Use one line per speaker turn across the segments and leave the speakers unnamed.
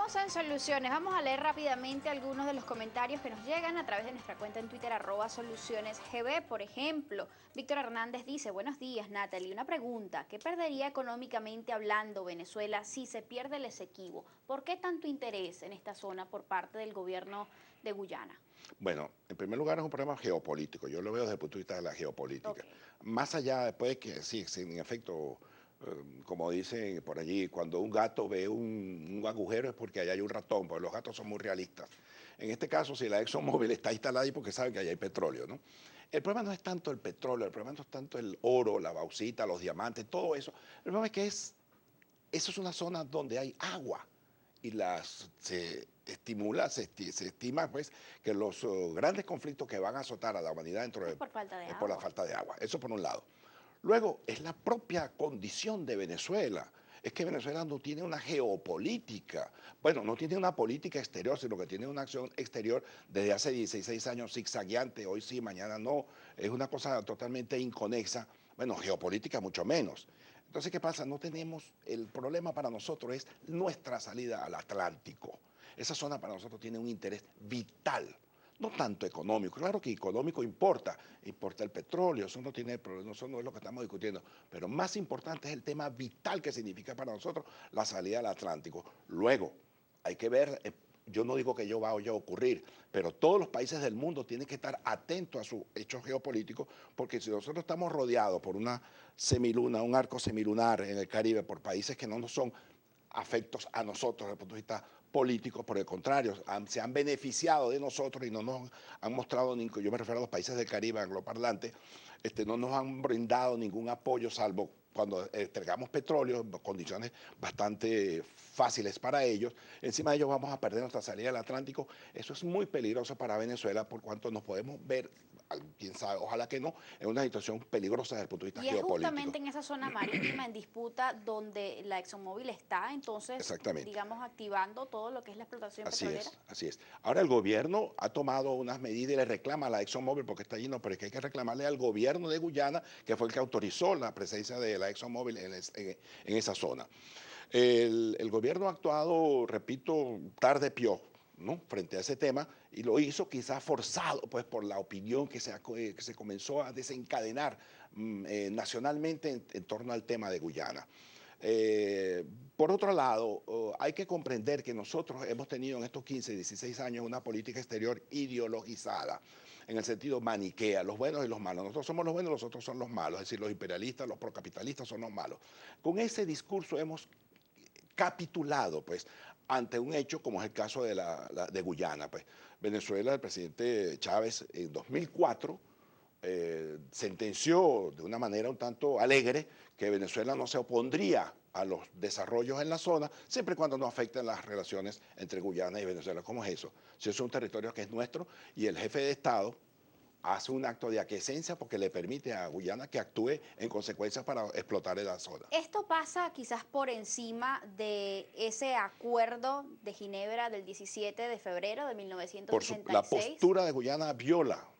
Seguimos en Soluciones. Vamos a leer rápidamente algunos de los comentarios que nos llegan a través de nuestra cuenta en Twitter, @solucionesgb. Por ejemplo, Víctor Hernández dice: buenos días, Natalie. Una pregunta: ¿qué perdería económicamente hablando Venezuela si se pierde el Esequibo? ¿Por qué tanto interés en esta zona por parte del gobierno de Guyana?
Bueno, en primer lugar es un problema geopolítico. Yo lo veo desde el punto de vista de la geopolítica.
Ok.
Más allá, después de que sí, en efecto, como dicen por allí, cuando un gato ve un agujero es porque allá hay un ratón, porque los gatos son muy realistas. En este caso, si la ExxonMobil está instalada ahí porque sabe que allá hay petróleo, ¿no? El problema no es tanto el petróleo, el problema no es tanto el oro, la bauxita, los diamantes, todo eso. El problema es que eso es una zona donde hay agua y se estima pues que los grandes conflictos que van a azotar a la humanidad dentro
Es por falta de
es por la
agua.
falta de agua. Eso por un lado. Luego, es la propia condición de Venezuela. Es que Venezuela no tiene una geopolítica. Bueno, no tiene una política exterior, sino que tiene una acción exterior desde hace 16 años zigzagueante. Hoy sí, mañana no. Es una cosa totalmente inconexa. Bueno, geopolítica mucho menos. Entonces, ¿qué pasa? No tenemos, el problema para nosotros es nuestra salida al Atlántico. Esa zona para nosotros tiene un interés vital, no tanto económico. Claro que económico importa el petróleo, eso no tiene problema, eso no es lo que estamos discutiendo, pero más importante es el tema vital que significa para nosotros la salida al Atlántico. Luego, hay que ver, yo no digo que ello vaya a ocurrir, pero todos los países del mundo tienen que estar atentos a sus hechos geopolíticos, porque si nosotros estamos rodeados por una semiluna, un arco semilunar en el Caribe, por países que no nos son afectos a nosotros desde el punto de vista político, por el contrario, se han beneficiado de nosotros y no nos han mostrado, yo me refiero a los países del Caribe angloparlantes, no nos han brindado ningún apoyo, salvo cuando entregamos petróleo en condiciones bastante fáciles para ellos. Encima de ellos vamos a perder nuestra salida al Atlántico. Eso es muy peligroso para Venezuela, por cuanto nos podemos ver, quién sabe, ojalá que no, en una situación peligrosa desde el punto de vista
Y es
geopolítico.
justamente en esa zona marítima en disputa donde la ExxonMobil está, entonces,
Exactamente.
digamos, activando todo lo que es la explotación
Así
petrolera.
es, así es. Ahora el gobierno ha tomado unas medidas y le reclama a la ExxonMobil porque está allí, no, pero es que hay que reclamarle al gobierno de Guyana, que fue el que autorizó la presencia de la ExxonMobil en esa zona. El gobierno ha actuado, repito, tarde pio, ¿no? Frente a ese tema, y lo hizo quizás forzado pues, por la opinión que se comenzó a desencadenar nacionalmente en torno al tema de Guyana. Por otro lado, hay que comprender que nosotros hemos tenido en estos 15, 16 años una política exterior ideologizada, en el sentido maniquea, los buenos y los malos. Nosotros somos los buenos, los otros son los malos, es decir, los imperialistas, los procapitalistas son los malos. Con ese discurso hemos capitulado pues ante un hecho como es el caso de Guyana. Pues. Venezuela, el presidente Chávez en 2004 sentenció de una manera un tanto alegre que Venezuela no se opondría a los desarrollos en la zona, siempre y cuando no afecten las relaciones entre Guyana y Venezuela. ¿Cómo es eso? Si es un territorio que es nuestro y el jefe de Estado hace un acto de aquiescencia porque le permite a Guyana que actúe en consecuencia para explotar en la zona.
Esto pasa quizás por encima de ese acuerdo de Ginebra del 17 de febrero de
La
1966.
postura de Guyana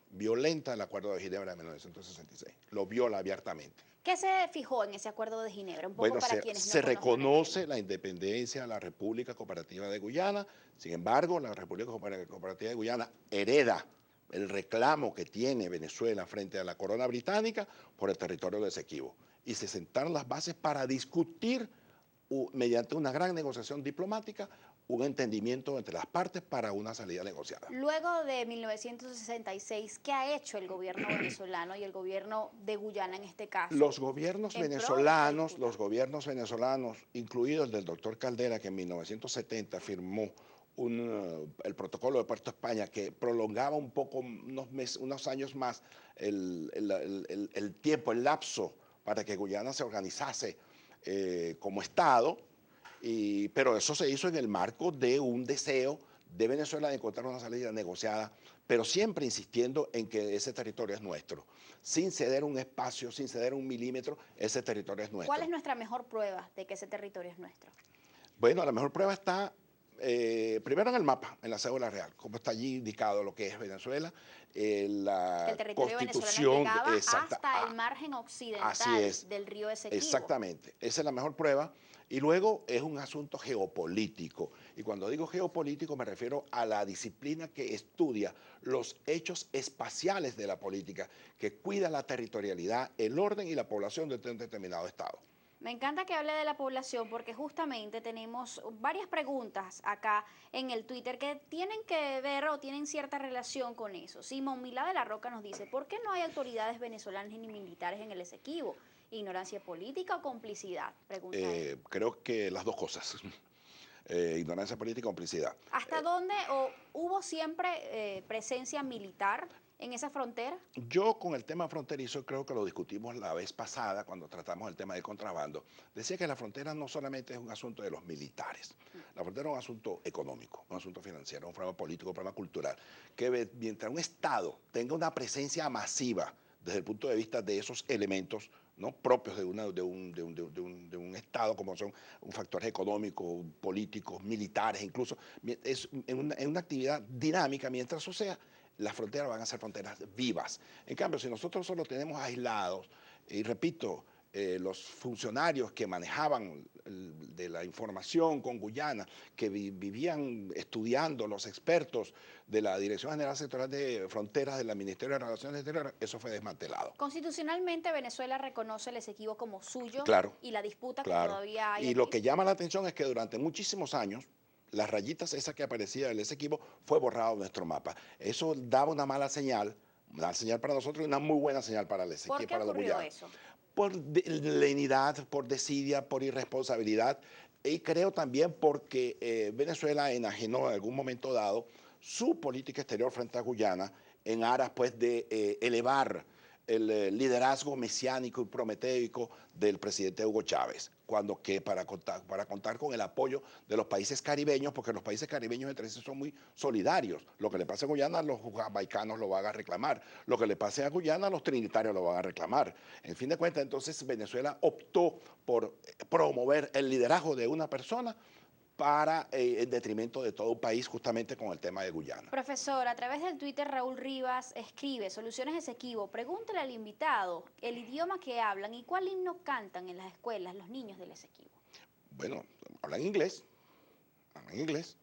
violenta el acuerdo de Ginebra de 1966, lo viola abiertamente.
¿Qué se fijó en ese acuerdo de Ginebra? Un poco
Bueno,
para quienes no
se
conozcan el tema.
reconoce la independencia de la República Cooperativa de Guyana, sin embargo, la República Cooperativa de Guyana hereda el reclamo que tiene Venezuela frente a la corona británica por el territorio de Esequibo. Y se sentaron las bases para discutir, mediante una gran negociación diplomática, un entendimiento entre las partes para una salida negociada.
Luego de 1966, ¿qué ha hecho el gobierno venezolano y el gobierno de Guyana en este caso en pro de esta disputa?
Los gobiernos venezolanos, incluido el del doctor Caldera, que en 1970 firmó el protocolo de Puerto España, que prolongaba un poco, unos años más, el tiempo, el lapso para que Guyana se organizase como Estado, pero eso se hizo en el marco de un deseo de Venezuela de encontrar una salida negociada, pero siempre insistiendo en que ese territorio es nuestro. Sin ceder un espacio, sin ceder un milímetro, ese territorio es
¿Cuál es
nuestro.
nuestra mejor prueba de que ese territorio es nuestro?
Bueno, la mejor prueba está primero en el mapa, en la cédula real, como está allí indicado lo que es Venezuela,
Que el
la
territorio venezolano
constitución
llegaba
exacta.
hasta el margen
Así
occidental
es,
del río Esequibo.
exactamente. Esa es la mejor prueba. Y luego es un asunto geopolítico. Y cuando digo geopolítico me refiero a la disciplina que estudia los hechos espaciales de la política, que cuida la territorialidad, el orden y la población de un determinado estado.
Me encanta que hable de la población porque justamente tenemos varias preguntas acá en el Twitter que tienen que ver o tienen cierta relación con eso. Simón Milá de la Roca nos dice, ¿por qué no hay autoridades venezolanas ni militares en el Esequibo? ¿Ignorancia política o complicidad? Pregunta él.
Creo que las dos cosas. Ignorancia política y complicidad.
¿Hasta dónde o hubo siempre presencia militar en esa frontera?
Yo con el tema fronterizo creo que lo discutimos la vez pasada cuando tratamos el tema del contrabando. Decía que la frontera no solamente es un asunto de los militares, la frontera es un asunto económico, un asunto financiero, un problema político, un problema cultural, que mientras un Estado tenga una presencia masiva desde el punto de vista de esos elementos, ¿no?, propios de un Estado, como son factores económicos, políticos, militares, incluso, es en una actividad dinámica, mientras eso sea, las fronteras van a ser fronteras vivas. En cambio, si nosotros solo tenemos aislados, y repito, los funcionarios que manejaban de la información con Guyana, que vivían estudiando, los expertos de la Dirección General Sectorial de Fronteras del Ministerio de Relaciones Exteriores, eso fue desmantelado.
Constitucionalmente Venezuela reconoce el Esequibo como suyo
Claro,
y la disputa que
claro.
todavía hay
Y lo
allí.
que llama la atención es que durante muchísimos años, las rayitas esas que aparecían en ese equipo fue borrado de nuestro mapa. Eso daba una mala señal para nosotros y una muy buena señal para el
¿Por
Esequibo,
qué
para los
ocurrió
guyanos.
eso?
Por lenidad, por desidia, por irresponsabilidad y creo también porque Venezuela enajenó en algún momento dado su política exterior frente a Guyana en aras pues de elevar el liderazgo mesiánico y prometeico del presidente Hugo Chávez, cuando que para contar con el apoyo de los países caribeños, porque los países caribeños entre sí son muy solidarios. Lo que le pase a Guyana, los jamaicanos lo van a reclamar. Lo que le pase a Guyana, los trinitarios lo van a reclamar. En fin de cuentas, entonces Venezuela optó por promover el liderazgo de una persona para en detrimento de todo un país, justamente con el tema de Guyana.
Profesor, a través del Twitter Raúl Rivas escribe, Soluciones Esequibo, pregúntale al invitado el idioma que hablan y cuál himno cantan en las escuelas los niños del Esequibo.
Bueno, hablan inglés, hablan inglés.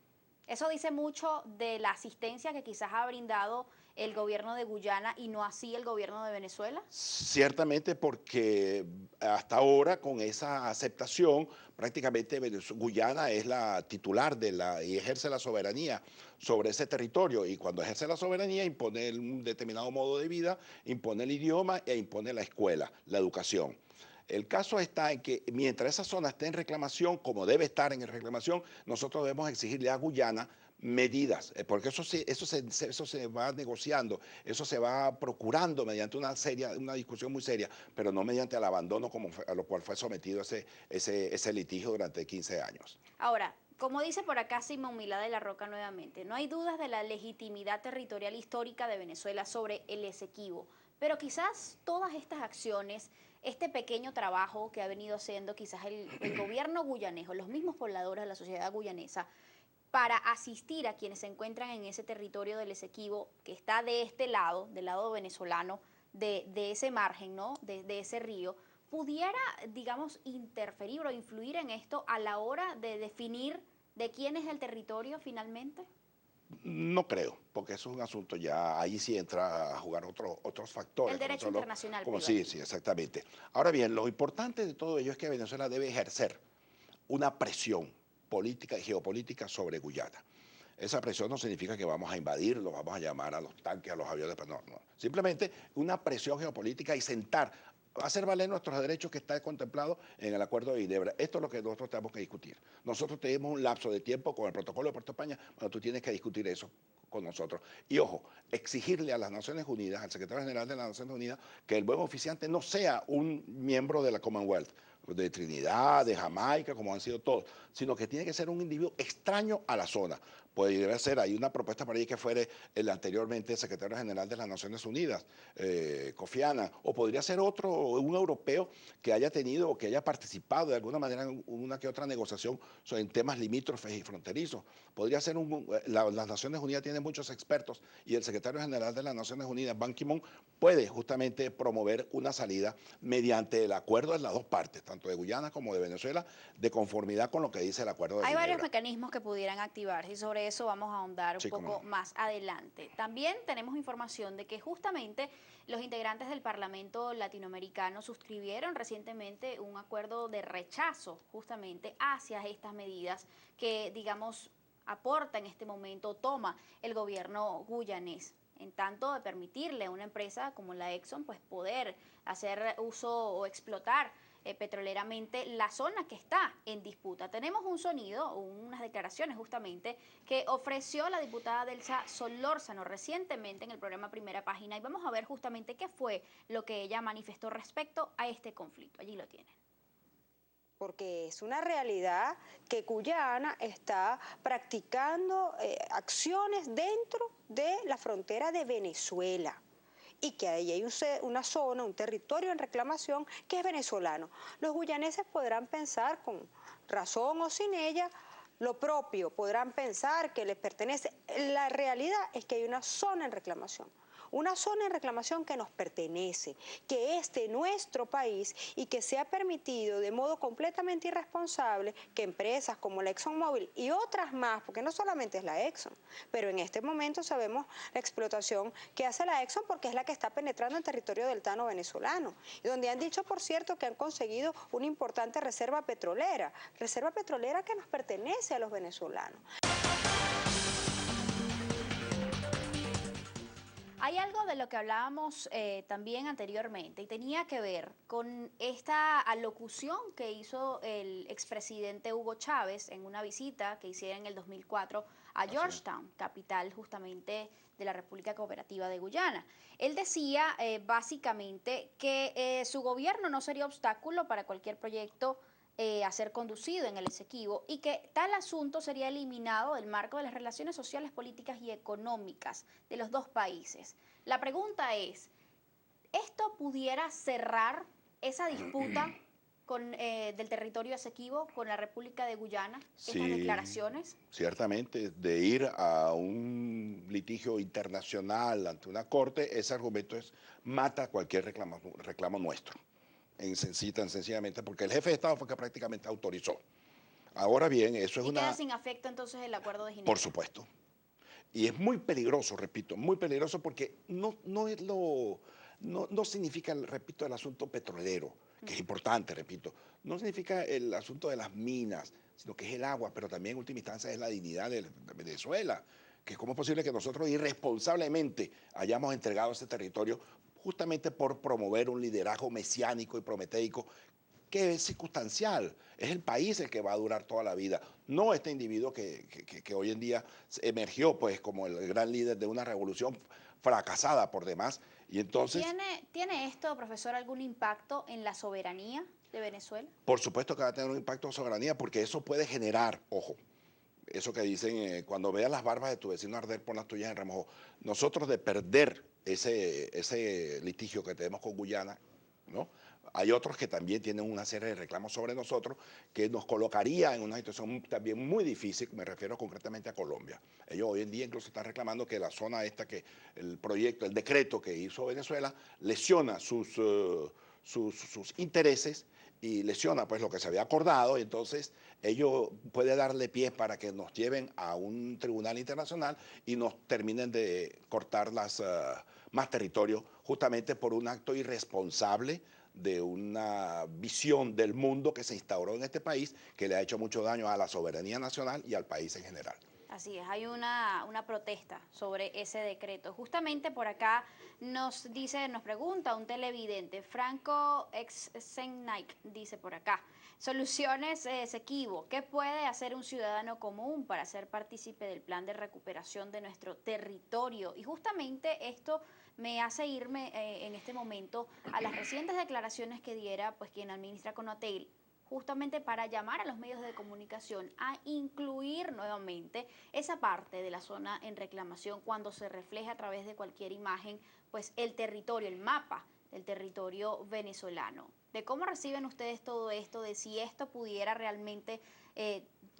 Eso dice mucho de la asistencia que quizás ha brindado el gobierno de Guyana y no así el gobierno de Venezuela.
Ciertamente porque hasta ahora con esa aceptación prácticamente Guyana es la titular y ejerce la soberanía sobre ese territorio y cuando ejerce la soberanía impone un determinado modo de vida, impone el idioma e impone la escuela, la educación. El caso está en que mientras esa zona esté en reclamación, como debe estar en reclamación, nosotros debemos exigirle a Guyana medidas, porque eso se va negociando, eso se va procurando mediante una discusión muy seria, pero no mediante el abandono a lo cual fue sometido ese litigio durante 15 años.
Ahora, como dice por acá Simón Milá de la Roca nuevamente, no hay dudas de la legitimidad territorial histórica de Venezuela sobre el Esequibo, pero quizás todas estas acciones, este pequeño trabajo que ha venido haciendo quizás el gobierno guyanejo, los mismos pobladores de la sociedad guyanesa, para asistir a quienes se encuentran en ese territorio del Esequibo, que está de este lado, del lado venezolano, de ese margen, ¿no?, de ese río, pudiera, digamos, interferir o influir en esto a la hora de definir de quién es el territorio finalmente?
No creo, porque eso es un asunto ya, ahí sí entra a jugar otros factores.
El derecho internacional
Como
priva
sí,
allí.
sí, exactamente. Ahora bien, lo importante de todo ello es que Venezuela debe ejercer una presión política y geopolítica sobre Guyana. Esa presión no significa que vamos a invadirlo, vamos a llamar a los tanques, a los aviones, no, no. Simplemente una presión geopolítica y hacer valer nuestros derechos que está contemplado en el Acuerdo de Ginebra. Esto es lo que nosotros tenemos que discutir. Nosotros tenemos un lapso de tiempo con el protocolo de Puerto España, cuando tú tienes que discutir eso con nosotros. Y ojo, exigirle a las Naciones Unidas, al secretario general de las Naciones Unidas, que el buen oficiante no sea un miembro de la Commonwealth, de Trinidad, de Jamaica, como han sido todos, sino que tiene que ser un individuo extraño a la zona. Podría ser, hay una propuesta para ahí que fuere el anteriormente secretario general de las Naciones Unidas, Kofi Annan, o podría ser otro, un europeo que haya tenido o que haya participado de alguna manera en una que otra negociación en temas limítrofes y fronterizos. Podría ser las Naciones Unidas tienen muchos expertos y el secretario general de las Naciones Unidas, Ban Ki-moon, puede justamente promover una salida mediante el acuerdo de las dos partes, tanto de Guyana como de Venezuela, de conformidad con lo que dice el acuerdo de
Hay
Ginebra.
varios mecanismos que pudieran activarse y sobre eso vamos a ahondar un
Sí,
poco
cómo no.
más adelante. También tenemos información de que justamente los integrantes del Parlamento latinoamericano suscribieron recientemente un acuerdo de rechazo justamente hacia estas medidas que, digamos, aporta en este momento, toma el gobierno guyanés, en tanto de permitirle a una empresa como la Exxon pues poder hacer uso o explotar petroleramente la zona que está en disputa. Tenemos un sonido, unas declaraciones justamente que ofreció la diputada Delsa Solórzano recientemente en el programa Primera Página y vamos a ver justamente qué fue lo que ella manifestó respecto a este conflicto. Allí lo tienen.
Porque es una realidad que Guyana está practicando acciones dentro de la frontera de Venezuela y que ahí hay una zona, un territorio en reclamación que es venezolano. Los guyaneses podrán pensar con razón o sin ella lo propio, podrán pensar que les pertenece. La realidad es que hay una zona en reclamación. Una zona en reclamación que nos pertenece, que es de nuestro país y que se ha permitido de modo completamente irresponsable que empresas como la ExxonMobil y otras más, porque no solamente es la Exxon, pero en este momento sabemos la explotación que hace la Exxon porque es la que está penetrando en territorio deltano venezolano, y donde han dicho, por cierto, que han conseguido una importante reserva petrolera que nos pertenece a los venezolanos.
Hay algo de lo que hablábamos también anteriormente y tenía que ver con esta alocución que hizo el expresidente Hugo Chávez en una visita que hiciera en el 2004 a Georgetown, capital justamente de la República Cooperativa de Guyana. Él decía básicamente que su gobierno no sería obstáculo para cualquier proyecto a ser conducido en el Esequibo y que tal asunto sería eliminado del marco de las relaciones sociales, políticas y económicas de los dos países. La pregunta es, ¿esto pudiera cerrar esa disputa del territorio Esequibo con la República de Guyana?
Sí,
¿Estas declaraciones?
ciertamente, de ir a un litigio internacional ante una corte, ese argumento mata cualquier reclamo nuestro. Tan sencillamente, porque el jefe de Estado fue que prácticamente autorizó. Ahora bien, eso es
¿Y queda
una...
sin efecto entonces el acuerdo de Ginebra?
Por supuesto. Y es muy peligroso, repito, muy peligroso porque no significa, repito, el asunto petrolero, que es importante, repito. No significa el asunto de las minas, sino que es el agua, pero también en última instancia es la dignidad de Venezuela. Que cómo es posible que nosotros irresponsablemente hayamos entregado ese territorio justamente por promover un liderazgo mesiánico y prometeico que es circunstancial, es el país el que va a durar toda la vida, no este individuo que hoy en día emergió pues como el gran líder de una revolución fracasada por demás. Y entonces,
¿Tiene esto, profesor, algún impacto en la soberanía de Venezuela?
por supuesto que va a tener un impacto en soberanía porque eso puede generar, ojo, eso que dicen, cuando veas las barbas de tu vecino arder, pon las tuyas en remojo. Nosotros de perder ese litigio que tenemos con Guyana, ¿no? Hay otros que también tienen una serie de reclamos sobre nosotros que nos colocaría en una situación también muy difícil, me refiero concretamente a Colombia. Ellos hoy en día incluso están reclamando que la zona esta, que el proyecto, el decreto que hizo Venezuela, lesiona sus intereses y lesiona pues lo que se había acordado, y entonces ello puede darle pie para que nos lleven a un tribunal internacional y nos terminen de cortar más territorio justamente por un acto irresponsable de una visión del mundo que se instauró en este país que le ha hecho mucho daño a la soberanía nacional y al país en general.
Así es, hay una protesta sobre ese decreto. Justamente por acá nos pregunta un televidente, Franco Exennick, dice por acá, Soluciones Esequibo. ¿Qué puede hacer un ciudadano común para ser partícipe del plan de recuperación de nuestro territorio? Y justamente esto me hace irme en este momento a las recientes declaraciones que diera pues quien administra Conatel, justamente para llamar a los medios de comunicación a incluir nuevamente esa parte de la zona en reclamación cuando se refleja a través de cualquier imagen pues el territorio, el mapa del territorio venezolano. De cómo reciben ustedes todo esto, de si esto pudiera realmente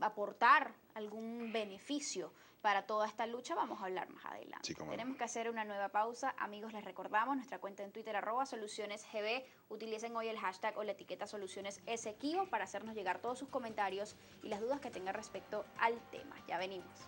aportar algún beneficio para toda esta lucha, vamos a hablar más adelante.
Sí, cómo no.
Tenemos que hacer una nueva pausa. Amigos, les recordamos nuestra cuenta en Twitter, @solucionesgb. Utilicen hoy el hashtag o la etiqueta Soluciones Esequibo para hacernos llegar todos sus comentarios y las dudas que tengan respecto al tema. Ya venimos.